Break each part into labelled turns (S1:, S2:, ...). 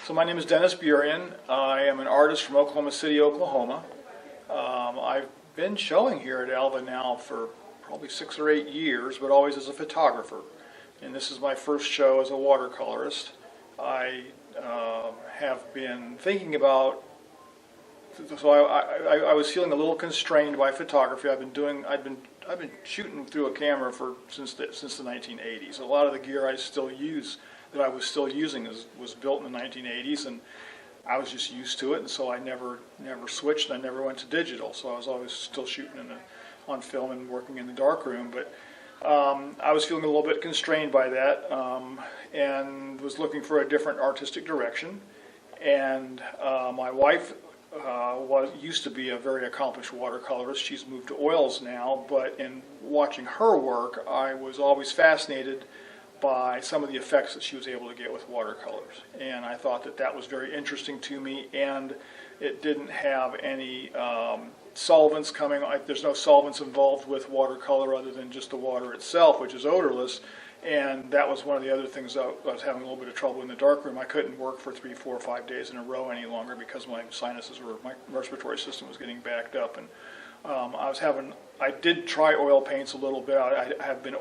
S1: So my name is Dennis Burian. I am an artist from Oklahoma City, Oklahoma. I've been showing here at Alva now for probably 6 or 8 years, but always as a photographer. And this is my first show as a watercolorist. I have been thinking about, so I was feeling a little constrained by photography. I've been shooting through a camera since the 1980s. A lot of the gear I still use, that I was still using, was built in the 1980s, and I was just used to it, and so I never switched, and I never went to digital. So I was always still shooting on film and working in the darkroom. But I was feeling a little bit constrained by that, and was looking for a different artistic direction. And my wife used to be a very accomplished watercolorist. She's moved to oils now, but in watching her work, I was always fascinated by some of the effects that she was able to get with watercolors. And I thought that was very interesting to me, and it didn't have any solvents coming. There's no solvents involved with watercolor other than just the water itself, which is odorless. And that was one of the other things I was having a little bit of trouble in the darkroom. I couldn't work for 3, 4, 5 days in a row any longer because my sinuses or my respiratory system was getting backed up. And I did try oil paints a little bit. I have been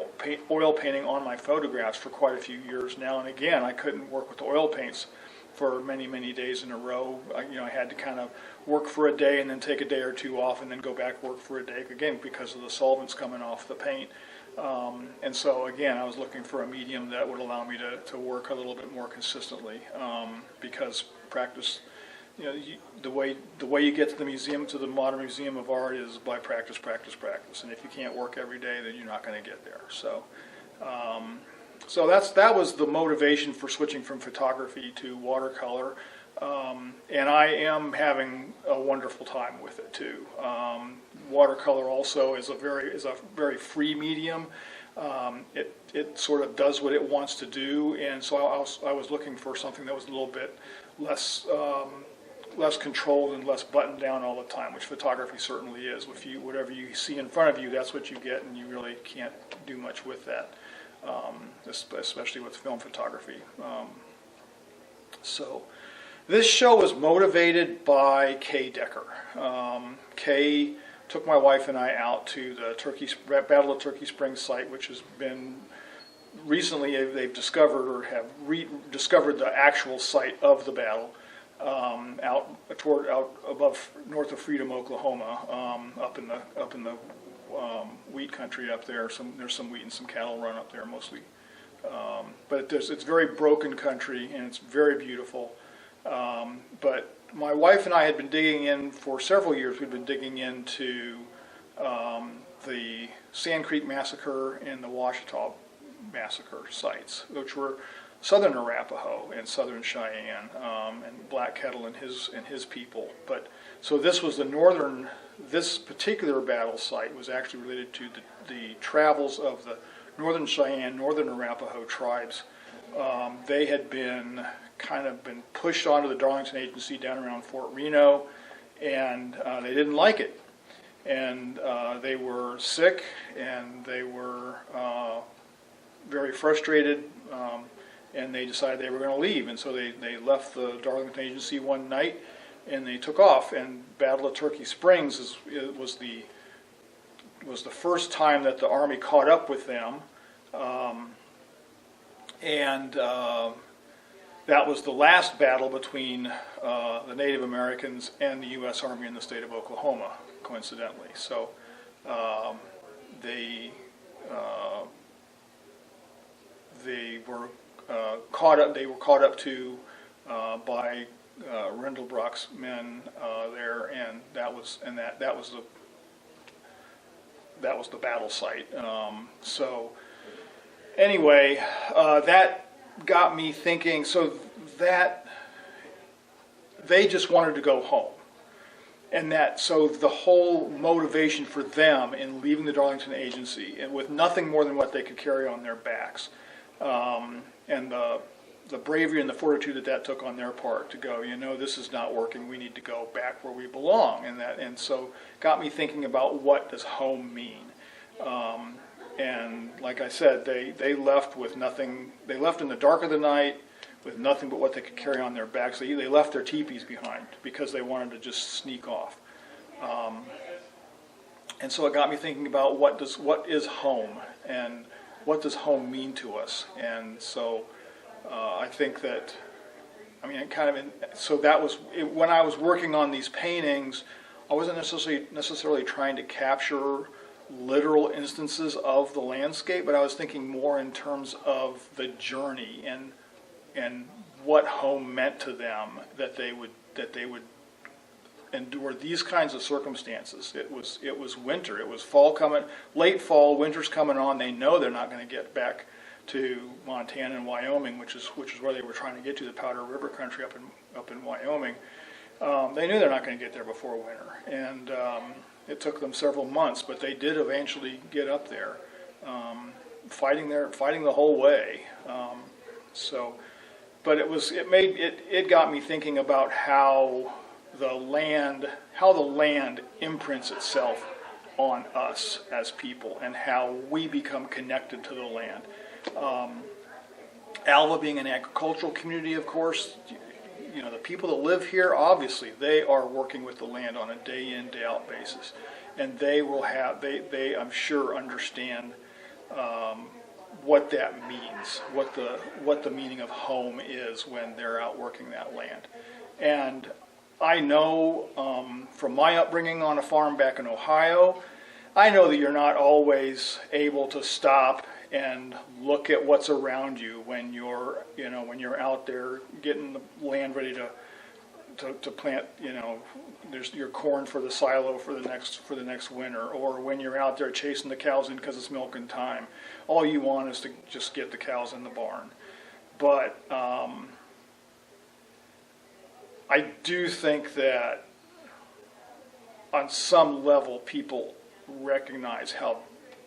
S1: oil painting on my photographs for quite a few years now. And again, I couldn't work with the oil paints for many, many days in a row. I had to kind of work for a day and then take a day or two off and then go back work for a day again because of the solvents coming off the paint. And so again, I was looking for a medium that would allow me to work a little bit more consistently, because practice, the way you get to the museum, to the modern museum of art, is by practice, practice, practice. And if you can't work every day, then you're not going to get there. So, that was the motivation for switching from photography to watercolor. And I am having a wonderful time with it too. Watercolor also is a very free medium. It sort of does what it wants to do, and so I was looking for something that was a little bit less controlled and less buttoned down all the time, which photography certainly is. Whatever you see in front of you, that's what you get, and you really can't do much with that, especially with film photography. So. This show was motivated by Kay Decker. Kay took my wife and I out to the Battle of Turkey Springs site, which has been recently they've discovered or have rediscovered the actual site of the battle out above north of Freedom, Oklahoma, up in the wheat country up there. There's some wheat and some cattle run up there mostly, but it's very broken country and it's very beautiful. But my wife and I had been digging in for several years. We'd been digging into the Sand Creek Massacre and the Ouachita Massacre sites, which were southern Arapaho and southern Cheyenne, and Black Kettle and his people. But so this particular battle site was actually related to the travels of the northern Cheyenne, northern Arapaho tribes. They had been pushed onto the Darlington Agency down around Fort Reno, and they didn't like it. And they were sick, and they were very frustrated, and they decided they were going to leave. And so they left the Darlington Agency one night, and they took off. And Battle of Turkey Springs was the first time that the Army caught up with them. That was the last battle between the Native Americans and the U.S. Army in the state of Oklahoma, coincidentally. So they were caught up. They were caught up to by Rendelbrock's men there, and that was the battle site. So anyway, that got me thinking, so that they just wanted to go home. And so the whole motivation for them in leaving the Darlington Agency, and with nothing more than what they could carry on their backs, and the bravery and the fortitude that took on their part to go, this is not working, we need to go back where we belong. And so got me thinking about, what does home mean? And like I said, they left with nothing. They left in the dark of the night with nothing but what they could carry on their backs. They left their teepees behind because they wanted to just sneak off. And so it got me thinking about what is home, and what does home mean to us. And so I think that, I mean, so that was when I was working on these paintings. I wasn't necessarily trying to capture literal instances of the landscape, but I was thinking more in terms of the journey and what home meant to them, that they would endure these kinds of circumstances. It was winter. It was fall coming, late fall, winter's coming on. They know they're not going to get back to Montana and Wyoming, which is where they were trying to get to, the Powder River country up in Wyoming. They knew they're not going to get there before winter, and it took them several months, but they did eventually get up there, fighting the whole way. But it got me thinking about how the land imprints itself on us as people, and how we become connected to the land. Alva being an agricultural community, of course, you know, the people that live here, obviously, they are working with the land on a day in, day out basis, and they I'm sure understand what that means, what the meaning of home is when they're out working that land. And I know from my upbringing on a farm back in Ohio, I know that you're not always able to stop and look at what's around you when you're out there getting the land ready to plant, there's your corn for the silo for the next winter, or when you're out there chasing the cows in because it's milking time. All you want is to just get the cows in the barn. But I do think that on some level people recognize how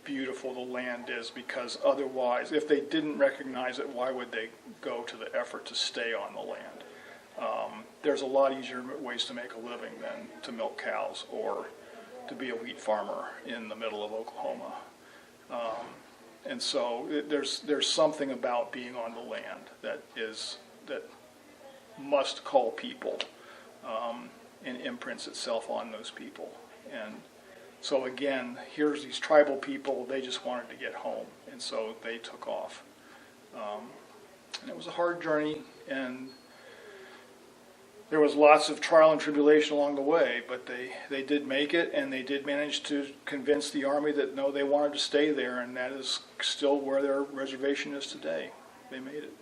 S1: beautiful the land is, because otherwise, if they didn't recognize it, why would they go to the effort to stay on the land? There's a lot easier ways to make a living than to milk cows or to be a wheat farmer in the middle of Oklahoma. And so there's something about being on the land that must call people and imprints itself on those people. And so again, here's these tribal people, they just wanted to get home, and so they took off. And it was a hard journey, and there was lots of trial and tribulation along the way, but they did make it, and they did manage to convince the Army that no, they wanted to stay there, and that is still where their reservation is today. They made it.